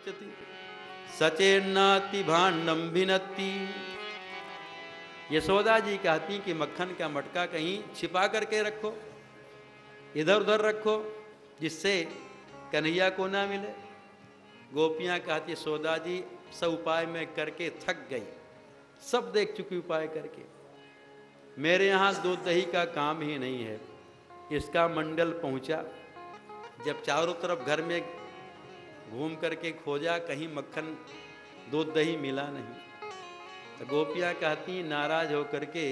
पृच्छति सचेन्नाति भाण्डम भिनत्ति। यशोदा जी कहती कि मक्खन का मटका कहीं छिपा करके रखो, इधर उधर रखो, जिससे कन्हैया को ना मिले। गोपियाँ कहती यशोदा जी सब उपाय मैं करके थक गई, सब देख चुकी उपाय करके, मेरे यहाँ दूध दही का काम ही नहीं है। इसका मंडल पहुँचा, जब चारों तरफ घर में घूम करके खोजा, कहीं मक्खन दूध दही मिला नहीं। तो गोपियाँ कहती नाराज होकर के,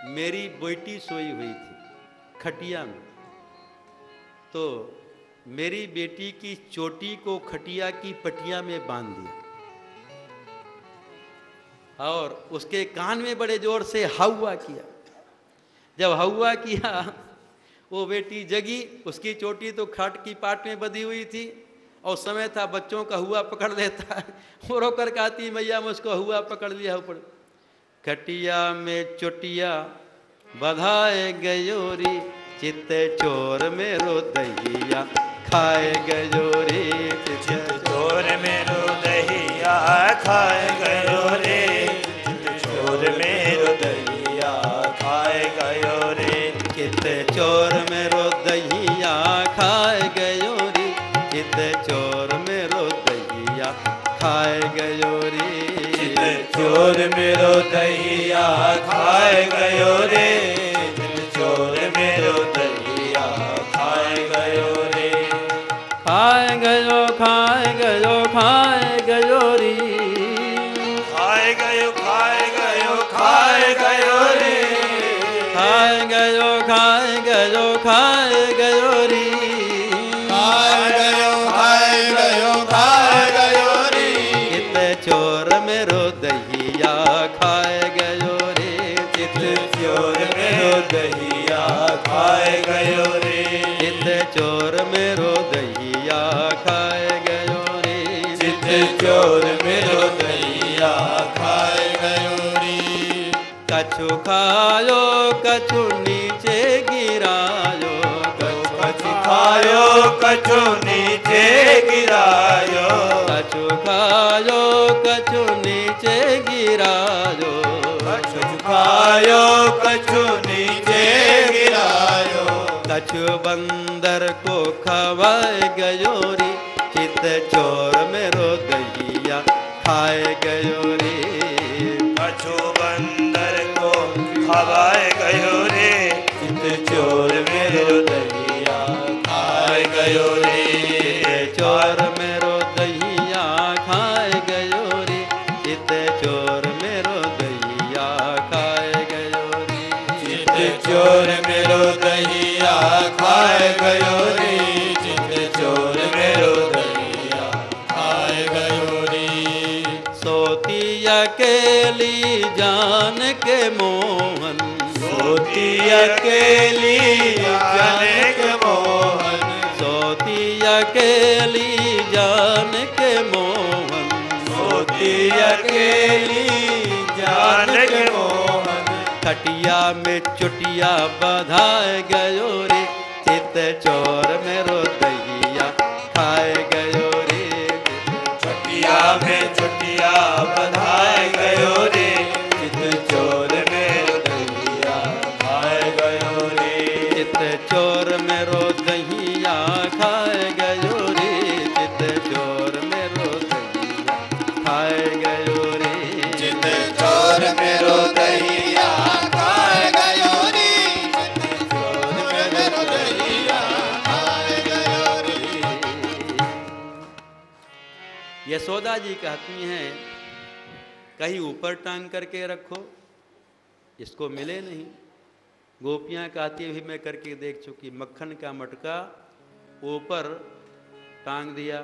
मेरी बेटी सोई हुई थी खटिया में, तो मेरी बेटी की चोटी को खटिया की पटिया में बांध दिया और उसके कान में बड़े जोर से हौवा किया। जब हौवा किया वो बेटी जगी, उसकी चोटी तो खाट की पाट में बंधी हुई थी और समय था बच्चों का हुआ पकड़ लेता है। वो रो कर कहती मैया मुझको हुआ पकड़ लिया ऊपर। खटिया में चोटिया बधाए गयोरी, चित्त चोर मेरो दहिया खाए गयोरी, चित्त चोर मेरो दहिया खाए गयो रे, चोर मेरो दहिया खाए गयो रे, चित्त चोर मेरो दहिया खाए गयोरी, चित्त चोर मेरो दहिया खाए गयोरी, चित्त चोर मेरो दहिया खाए गयो रे, चित्त चोर मेरो दहिया खाए गयो रे, खाए गयो खाए गयो खाए गयोरी, खाए गयो खाए गयो खाए गयो रे, खाए गयो खाए गयो खाए गयोरी, खाए गयो खाए गयो खाए गयो रे, चित्त चोर मेरो दहिया खाए गयो रे, चित्त चोर मेरो दहिया खाए गयो रे, चित्त चोर मेरो दहिया खाए गयो रे, चित्त चोर मेरो दहिया खाए गयो रे, कछु खायो कछु नीचे गिरायो, कछु खायो कछु नीचे गिरायो, कछु खायो कछु नीचे गिरायो, कछु खायो कछु नीचे गिरायो, कछु बंदर को खवाए गयोरी, चित्त चोर मेरो दहिया खाए गयोरी, कछु बंदर को खवाए गयो रे, चित्त चोर मेरो दहिया खाए गयो रे, चोर मेरो दहिया खाए गयोरी, चित्त चोर मेरो दहिया खाए गयोरी, चित्त चोर मेरो दहिया खाए गयो रे, चित्त चोर मेरो दहिया खाए गयो रे, सोती अकेली जान के मोहन, सोती अकेली जान के मोहन, सोती अकेली जान के मोहन, सोती अकेली जान के मोहन, खटिया में चुटिया बधाए गयो रे, चित्त चोर मेरो दहिया खाए गयो रे, छटिया में छटिया बधाए गयो रे, चित्त चोर मेरो दहिया खाए गयो रे, चित्त चोर मेरो दहिया खाए गयो रे, चित्त चोर मेरो दहिया खाए गयो रे, चित्त चोर मेरो दहिया खाए गयो रे, चित्त चोर मेरो दहिया खाए गयो रे। यशोदा जी कहती हैं कहीं ऊपर टांग करके रखो, इसको मिले नहीं। गोपियाँ कहती भी मैं करके देख चुकी, मक्खन का मटका ऊपर टांग दिया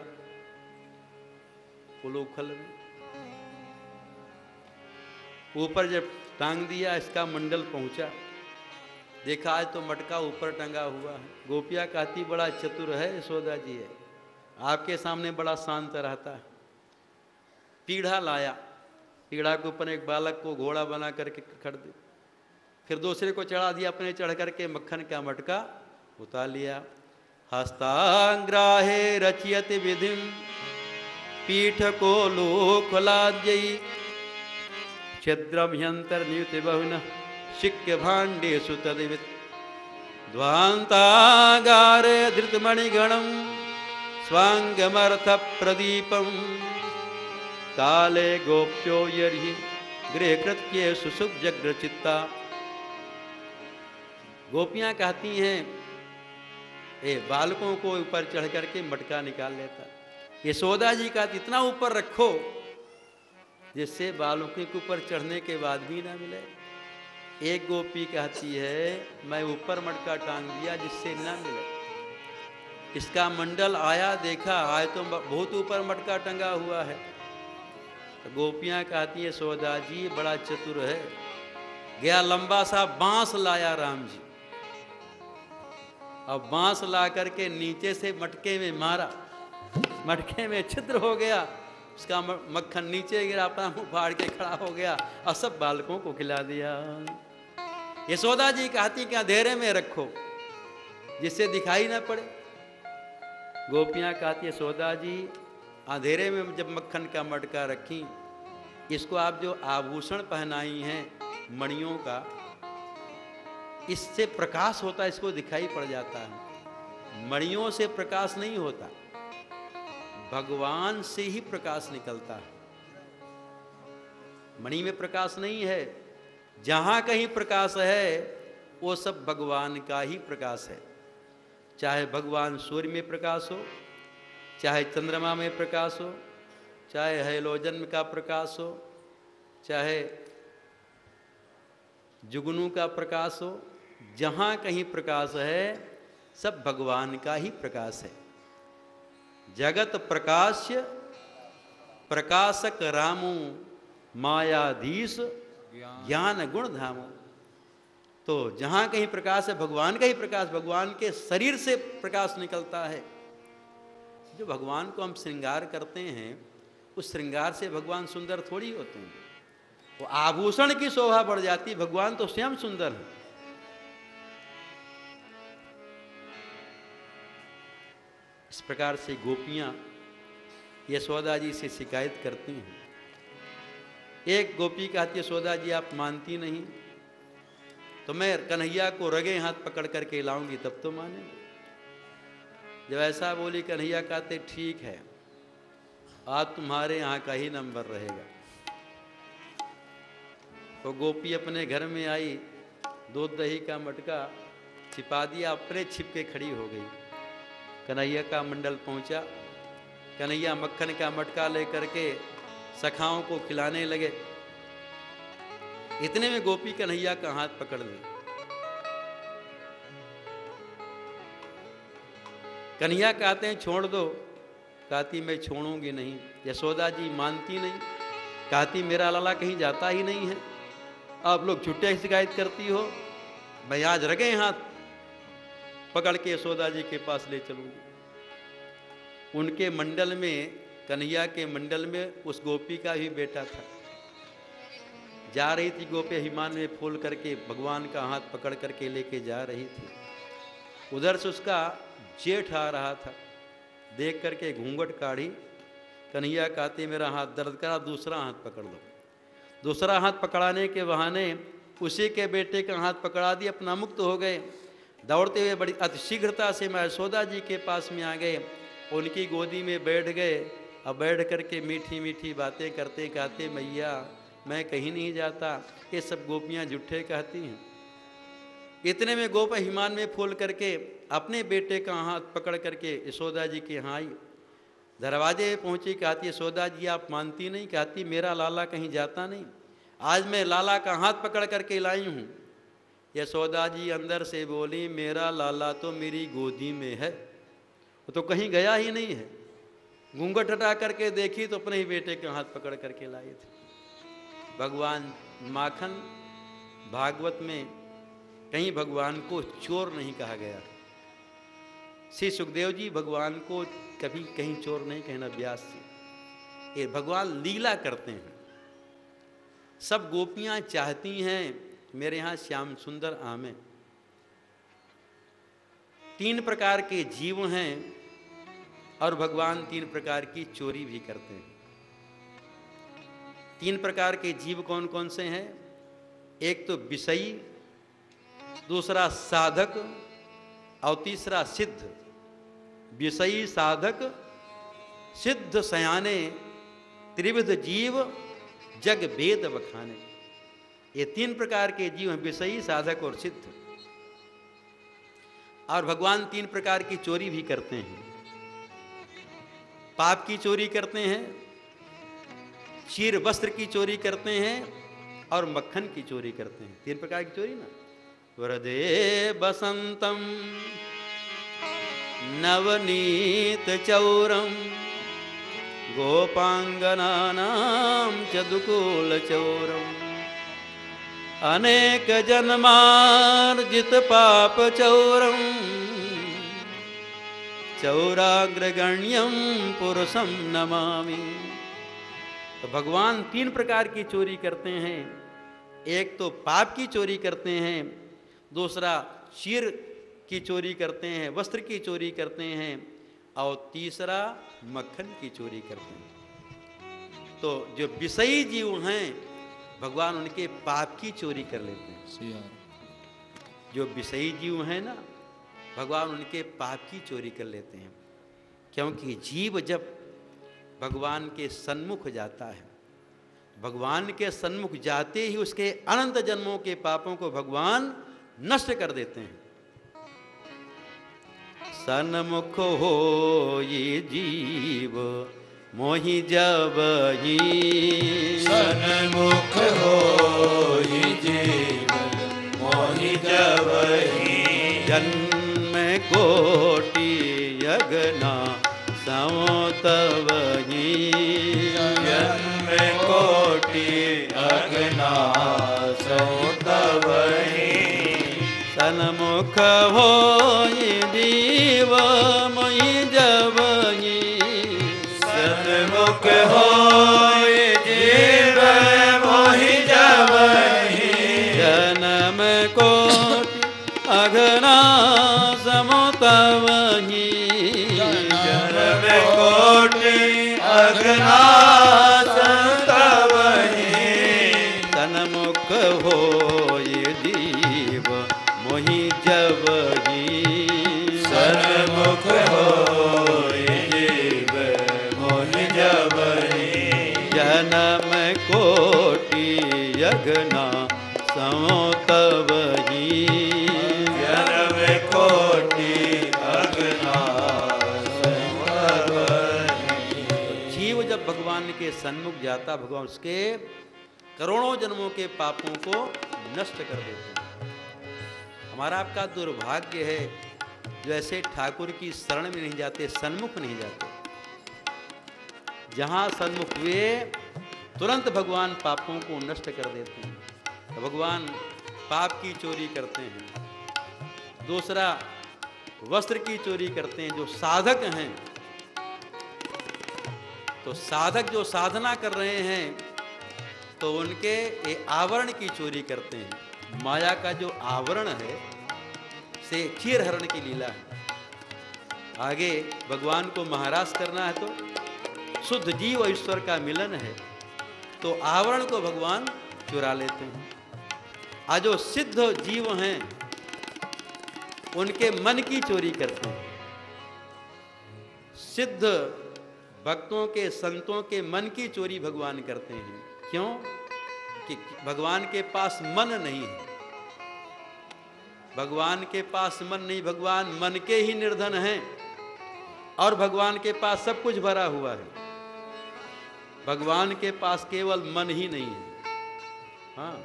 उलूखल में, ऊपर जब टांग दिया इसका मंडल पहुंचा, देखा आज तो मटका ऊपर टंगा हुआ है। गोपियाँ कहती बड़ा चतुर है यशोदा जी है, आपके सामने बड़ा शांत रहता है। पीढ़ा लाया, पीढ़ा के ऊपर एक बालक को घोड़ा बना करके खड़ दिया, फिर दूसरे को चढ़ा दिया, अपने चढ़ करके मक्खन का मटका उतार लिया। हस्ताग्राहे रचयति विधिम पीठ को लोखलाद्ययी छिद्रम ह्यंतर नियुति बहुन शिक्य भाण्डेषु तद्वित् ध्वान्तागार धृतमणिगणं स्वांगमर्थ प्रदीपम काले गोप्यो यर्हि गृहकृत्य सुसुभ्यग्र चित्ता। गोपियां कहती हैं ए बालकों को ऊपर चढ़ करके मटका निकाल लेता। यशोदा जी का इतना ऊपर रखो जिससे बालकों के ऊपर चढ़ने के बाद भी ना मिले। एक गोपी कहती है मैं ऊपर मटका टांग दिया जिससे ना मिले। इसका मंडल आया देखा, आए तो बहुत ऊपर मटका टंगा हुआ है। तो गोपियां कहती है यशोदा जी बड़ा चतुर है। गया लंबा सा बांस लाया राम जी, अब बांस ला करके नीचे से मटके में मारा, मटके में छिद्र हो गया, उसका मक्खन नीचे गिरा, अपना मुंह फाड़ के खड़ा हो गया और सब बालकों को खिला दिया। यशोदा जी कहती कि अंधेरे में रखो जिससे दिखाई ना पड़े। गोपियां कहती है यशोदा जी अंधेरे में जब मक्खन का मटका रखी, इसको आप जो आभूषण पहनाई हैं मणियों का, इससे प्रकाश होता है, इसको दिखाई पड़ जाता है। मणियों से प्रकाश नहीं होता, भगवान से ही प्रकाश निकलता है। मणि में प्रकाश नहीं है। जहां कहीं प्रकाश है वो सब भगवान का ही प्रकाश है। चाहे भगवान सूर्य में प्रकाश हो, चाहे चंद्रमा में प्रकाश हो, चाहे हैलोजन का प्रकाश हो, चाहे जुगनू का प्रकाश हो, जहाँ कहीं प्रकाश है सब भगवान का ही प्रकाश है। जगत प्रकाश्य प्रकाशक रामो मायाधीश ज्ञान गुण धामो। तो जहाँ कहीं प्रकाश है भगवान का ही प्रकाश, भगवान के शरीर से प्रकाश निकलता है। जो भगवान को हम श्रृंगार करते हैं उस श्रृंगार से भगवान सुंदर थोड़ी होते हैं, वो आभूषण की शोभा बढ़ जाती, भगवान तो स्वयं सुंदर है। इस प्रकार से गोपियां यशोदा जी से शिकायत करती हैं। एक गोपी कहती है यशोदा जी आप मानती नहीं तो मैं कन्हैया को रगे हाथ पकड़ करके लाऊंगी तब तो मानेंगे। जब ऐसा बोली कन्हैया कहते ठीक है आज तुम्हारे यहाँ का ही नंबर रहेगा। तो गोपी अपने घर में आई, दूध दही का मटका छिपा दिया, अपने छिप के खड़ी हो गई। कन्हैया का मंडल पहुंचा, कन्हैया मक्खन का मटका लेकर के सखाओं को खिलाने लगे। इतने में गोपी कन्हैया का हाथ पकड़ ली। कन्हैया कहते हैं छोड़ दो, कहती मैं छोड़ूंगी नहीं। यशोदा जी मानती नहीं, कहती मेरा लाला कहीं जाता ही नहीं है, आप लोग छुट्टियां शिकायत करती हो, मैं आज रगे हाथ पकड़ के यशोदा जी के पास ले चलूंगी। उनके मंडल में, कन्हैया के मंडल में उस गोपी का भी बेटा था। जा रही थी गोपी हिमान में फूल करके, भगवान का हाथ पकड़ करके लेके जा रही थी। उधर से उसका जेठ आ रहा था, देख करके घूंघट काढ़ी। कन्हैया कहते मेरा हाथ दर्द करा, दूसरा हाथ पकड़ लो। दूसरा हाथ पकड़ाने के बहाने उसी के बेटे का हाथ पकड़ा दिया, अपना मुक्त हो गए। दौड़ते हुए बड़ी अतिशीघ्रता से मैं यशोदा जी के पास में आ गए, उनकी गोदी में बैठ गए। अब बैठ करके मीठी मीठी बातें करते कहते मैया मैं कहीं नहीं जाता, ये सब गोपियाँ झूठे कहती हैं। इतने में गोप हिमान में फूल करके अपने बेटे का हाथ पकड़ करके यशोदा जी के यहाँ आई। दरवाजे में पहुँची, कहती यशोदा जी आप मानती नहीं, कहती मेरा लाला कहीं जाता नहीं, आज मैं लाला का हाथ पकड़ करके लाई हूँ। यशोदा जी अंदर से बोली मेरा लाला तो मेरी गोदी में है, वो तो कहीं गया ही नहीं है। घूंघट हटा करके देखी तो अपने ही बेटे के हाथ पकड़ करके लाए थे। भगवान माखन भागवत में कहीं भगवान को चोर नहीं कहा गया। श्री सुखदेव जी भगवान को कभी कहीं चोर नहीं कहना, व्यास जी। ये भगवान लीला करते हैं। सब गोपियां चाहती हैं मेरे यहाँ श्याम सुंदर आमे। 3 प्रकार के जीव हैं और भगवान 3 प्रकार की चोरी भी करते हैं। 3 प्रकार के जीव कौन कौन से हैं? एक तो विषयी, दूसरा साधक और तीसरा सिद्ध। विषयी, साधक, सिद्ध सयाने, त्रिविध जीव जग वेद बखाने। ये 3 प्रकार के जीव हैं, विषयी, साधक और सिद्ध। और भगवान 3 प्रकार की चोरी भी करते हैं। पाप की चोरी करते हैं, क्षीर वस्त्र की चोरी करते हैं और मक्खन की चोरी करते हैं। 3 प्रकार की चोरी ना। वरदे बसंतम नवनीत चौरम गोपांगनानां चदुकूल चौरम अनेक जन्मार्जित पाप चौरम चौराग्रगण्यम पुरुषम नमामि। तो भगवान 3 प्रकार की चोरी करते हैं। एक तो पाप की चोरी करते हैं, दूसरा क्षीर की चोरी करते हैं, वस्त्र की चोरी करते हैं और तीसरा मक्खन की चोरी करते हैं। तो जो विषयी जीव हैं भगवान उनके पाप की चोरी कर लेते हैं। जो विषयी जीव हैं ना भगवान उनके पाप की चोरी कर लेते हैं। क्योंकि जीव जब भगवान के सन्मुख जाता है, भगवान के सन्मुख जाते ही उसके अनंत जन्मों के पापों को भगवान नष्ट कर देते हैं। सन्मुख हो ये जीव मोहि जबहि, सन्मुख हो ये जीव मोहि जबहि, जन्म कोटि यज्ञना समतवहि, जन्म कोटि अगना समतवहि। सन्मुख हो ये जीव मोहि जबहि, सन्मुख हो ये जीव मोहि जबहि, जन्म कोटि अघना समतवहि, जन्म कोटि अगना समतवहि। सन्मुख हो ये जीव मोहि जबहि, सन्मुख हो ये जीव मोहि जबहि, जन्म कोटि यज्ञना समतवहि, जन्म कोटि अगना समतवहि। जीव जब भगवान के सन्मुख जाता भगवान उसके करोड़ों जन्मों के पापों को नष्ट कर देते हैं। हमारा आपका दुर्भाग्य है जो ऐसे ठाकुर की शरण में नहीं जाते, सन्मुख नहीं जाते। जहाँ सन्मुख हुए तुरंत भगवान पापों को नष्ट कर देते हैं। तो भगवान पाप की चोरी करते हैं, दूसरा वस्त्र की चोरी करते हैं। जो साधक हैं तो साधक जो साधना कर रहे हैं तो उनके ये आवरण की चोरी करते हैं। माया का जो आवरण है से क्षीरहरण की लीला है। आगे भगवान को महाराज करना है तो शुद्ध जीव और ईश्वर का मिलन है तो आवरण को भगवान चुरा लेते हैं। आज जो सिद्ध जीव हैं उनके मन की चोरी करते हैं। सिद्ध भक्तों के संतों के मन की चोरी भगवान करते हैं। क्यों? कि भगवान के पास मन नहीं है। भगवान के पास मन नहीं, भगवान मन के ही निर्धन हैं और भगवान के पास सब कुछ भरा हुआ है। भगवान के पास केवल मन ही नहीं है। हाँ,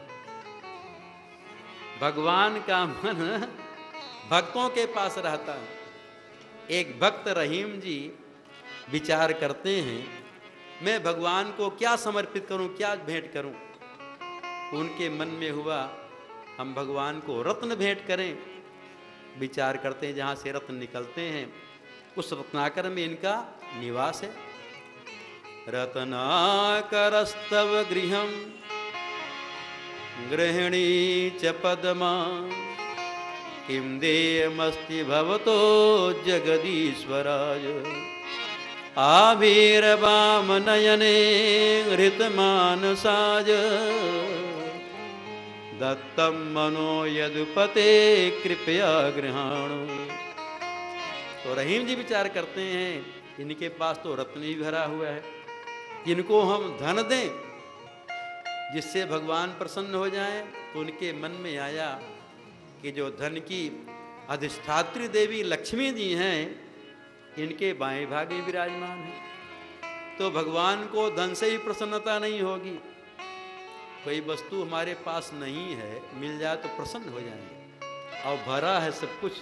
भगवान का मन भक्तों के पास रहता है। एक भक्त रहीम जी विचार करते हैं मैं भगवान को क्या समर्पित करूं, क्या भेंट करूं। उनके मन में हुआ हम भगवान को रत्न भेंट करें। विचार करते हैं जहाँ से रत्न निकलते हैं उस रत्नाकर में इनका निवास है। रत्नाकरस्तव गृहम गृहिणी च पद्मा किं देयमस्ति भवतो जगदीश्वराय। आविर्भाम नयने हृतमानसाज दत्तम मनो यदुपते कृपया गृहाणु। तो रहीम जी विचार करते हैं इनके पास तो रत्न ही भरा हुआ है, इनको हम धन दें जिससे भगवान प्रसन्न हो जाएं। तो उनके मन में आया कि जो धन की अधिष्ठात्री देवी लक्ष्मी जी हैं इनके बाएं भाग में विराजमान है, तो भगवान को धन से ही प्रसन्नता नहीं होगी। कोई वस्तु हमारे पास नहीं है, मिल जाए तो प्रसन्न हो जाएंगे, और भरा है सब कुछ,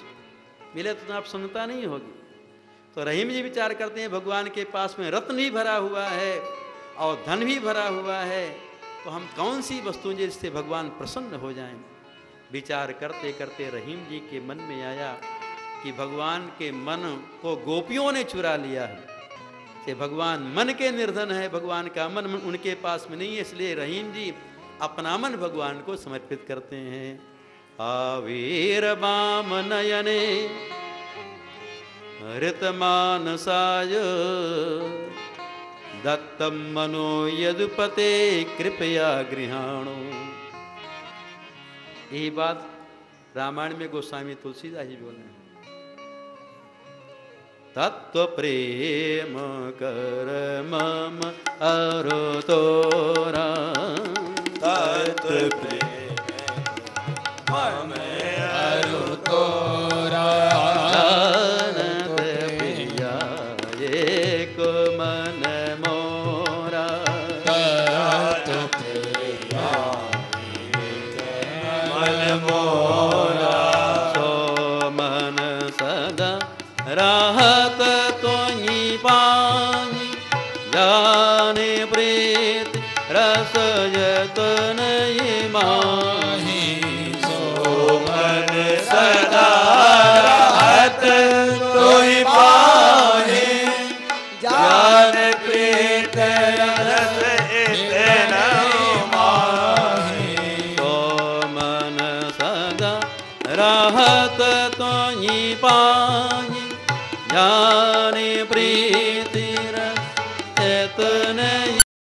मिले तो आप प्रसन्नता नहीं होगी। तो रहीम जी विचार करते हैं भगवान के पास में रत्न भी भरा हुआ है और धन भी भरा हुआ है, तो हम कौन सी वस्तु जिससे भगवान प्रसन्न हो जाएं। विचार करते करते रहीम जी के मन में आया कि भगवान के मन को गोपियों ने चुरा लिया है, कि भगवान मन के निर्धन है, भगवान का मन उनके पास में नहीं है, इसलिए रहीम जी अपना मन भगवान को समर्पित करते हैं। आविर्भाम नयने हृतमानसाय दत्तम मनो यदुपते कृपया गृहाणु। यही बात रामायण में गोस्वामी तुलसीदास जी बोले हैं। तत्व प्रेम कर मम अरु तोरा, तत्व प्रेम मम अरु तोरा, जानत प्रिया एक मन मोरा, तत्व प्रिया मन मोरा, सो मन सदा राहत तोहि पाहि, जाने प्रीत रस जतन माहि, सो मन सदा राहत तोहि पाहि, जान प्रीत रस इतन माहि, सो मन सदा राहत तोहि पाहि, जाने प्रीत